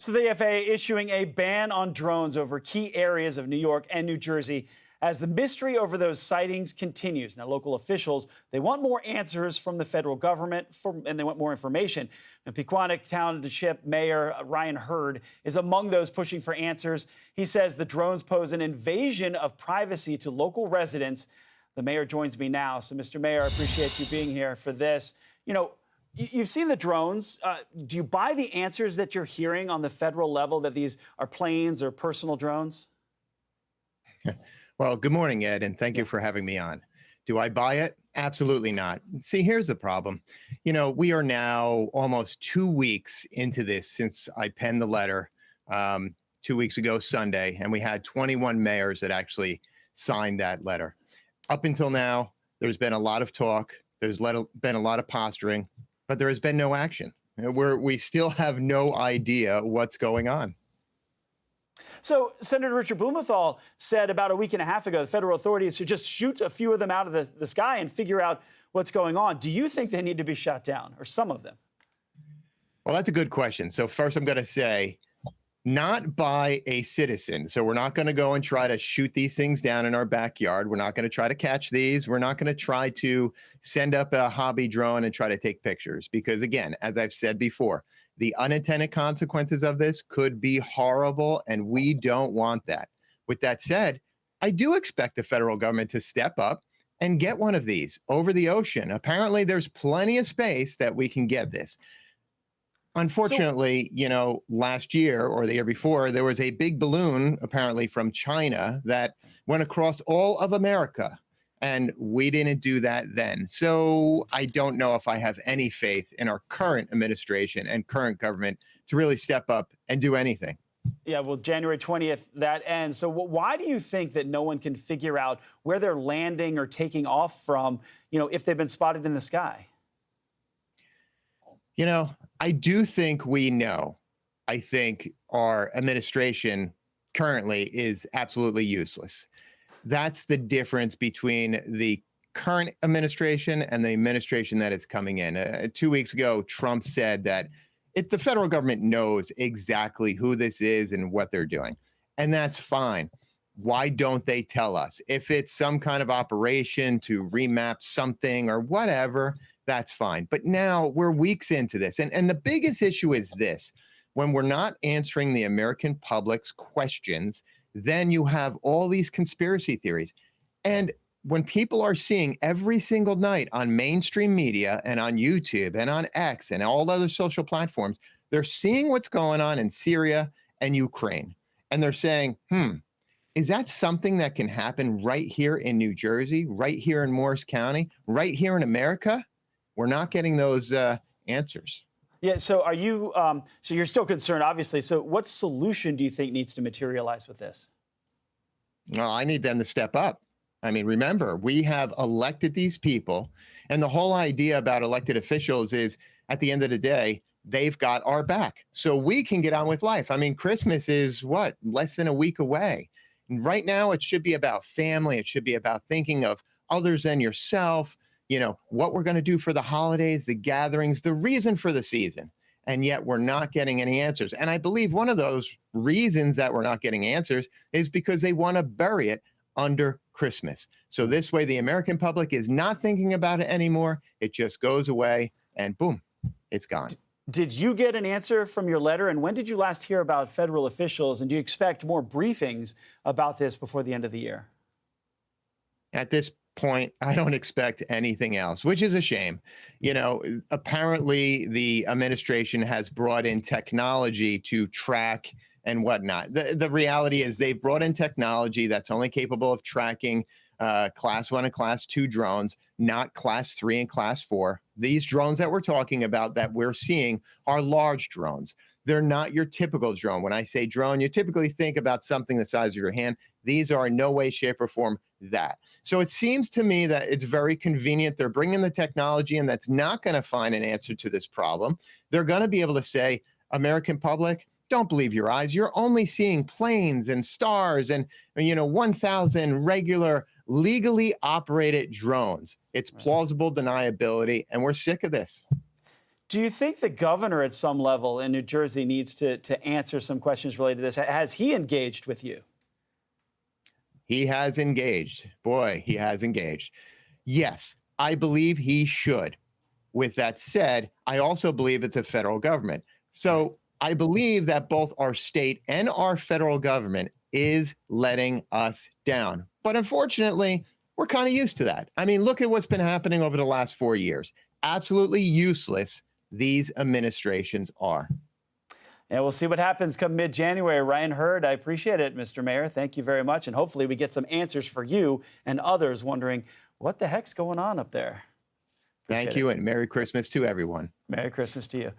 So the FAA issuing a ban on drones over key areas of New York and New Jersey as the mystery over those sightings continues. Now, local officials, they want more answers from the federal government and they want more information. Now, Pequannock Township Mayor Ryan Hurd is among those pushing for answers. He says the drones pose an invasion of privacy to local residents. The mayor joins me now. So, Mr. Mayor, I appreciate you being here for this. You've seen the drones. Do you buy the answers that you're hearing on the federal level that these are planes or personal drones? Well, good morning, Ed, and thank you for having me on. Do I buy it? Absolutely not. See, here's the problem. We are now almost 2 weeks into this since I penned the letter 2 weeks ago Sunday, and we had 21 mayors that actually signed that letter. Up until now, there's been a lot of talk. There's been a lot of posturing, but there has been no action. We still have no idea what's going on. So Senator Richard Blumenthal said about a week and a half ago, the federal authorities should just shoot a few of them out of the sky and figure out what's going on. Do you think they need to be shot down, or some of them? Well, that's a good question. So first, I'm going to say not by a citizen. So we're not going to go and try to shoot these things down in our backyard. We're not going to try to catch these. We're not going to try to send up a hobby drone and try to take pictures. Because again, as I've said before, the unintended consequences of this could be horrible, and we don't want that. With that said, I do expect the federal government to step up and get one of these over the ocean. Apparently, there's plenty of space that we can get this. Unfortunately, last year or the year before, there was a big balloon apparently from China that went across all of America, and we didn't do that then. So I don't know if I have any faith in our current administration and current government to really step up and do anything. Yeah, well, January 20th, that ends. So why do you think that no one can figure out where they're landing or taking off from, if they've been spotted in the sky? I do think we know. I think our administration currently is absolutely useless. That's the difference between the current administration and the administration that is coming in. 2 weeks ago, Trump said that the federal government knows exactly who this is and what they're doing. And that's fine. Why don't they tell us? If it's some kind of operation to remap something or whatever, that's fine. But now we're weeks into this. And the biggest issue is this. When we're not answering the American public's questions, then you have all these conspiracy theories. And when people are seeing every single night on mainstream media and on YouTube and on X and all other social platforms, they're seeing what's going on in Syria and Ukraine. And they're saying, is that something that can happen right here in New Jersey, right here in Morris County, right here in America? We're not getting those answers. Yeah. So are you? So you're still concerned, obviously. So what solution do you think needs to materialize with this? Well, I need them to step up. I mean, remember, we have elected these people, and the whole idea about elected officials is, at the end of the day, they've got our back, so we can get on with life. I mean, Christmas is what, less than a week away. And right now, it should be about family. It should be about thinking of others than yourself. What we're going to do for the holidays, the gatherings, the reason for the season. And yet we're not getting any answers. And I believe one of those reasons that we're not getting answers is because they want to bury it under Christmas. So this way, the American public is not thinking about it anymore. It just goes away and boom, it's gone. Did you get an answer from your letter? And when did you last hear about federal officials? And do you expect more briefings about this before the end of the year? At this point, I don't expect anything else, which is a shame. Apparently the administration has brought in technology to track and whatnot. The reality is they've brought in technology that's only capable of tracking class 1 and class 2 drones, not class 3 and class 4. These drones that we're talking about that we're seeing are large drones. They're not your typical drone. When I say drone, you typically think about something the size of your hand. These are in no way, shape, or form that. So it seems to me that it's very convenient. They're bringing the technology in that's not going to find an answer to this problem. They're going to be able to say, American public, don't believe your eyes. You're only seeing planes and stars and 1,000 regular legally operated drones. It's plausible deniability, and we're sick of this. Do you think the governor at some level in New Jersey needs to answer some questions related to this? Has he engaged with you? He has engaged. Boy, he has engaged. Yes, I believe he should. With that said, I also believe it's a federal government. So I believe that both our state and our federal government is letting us down. But unfortunately, we're kind of used to that. I mean, look at what's been happening over the last 4 years. Absolutely useless these administrations are. And we'll see what happens come mid-January. Ryan Hurd, I appreciate it, Mr. Mayor. Thank you very much. And hopefully we get some answers for you and others wondering what the heck's going on up there. Thank you, and Merry Christmas to everyone. Merry Christmas to you.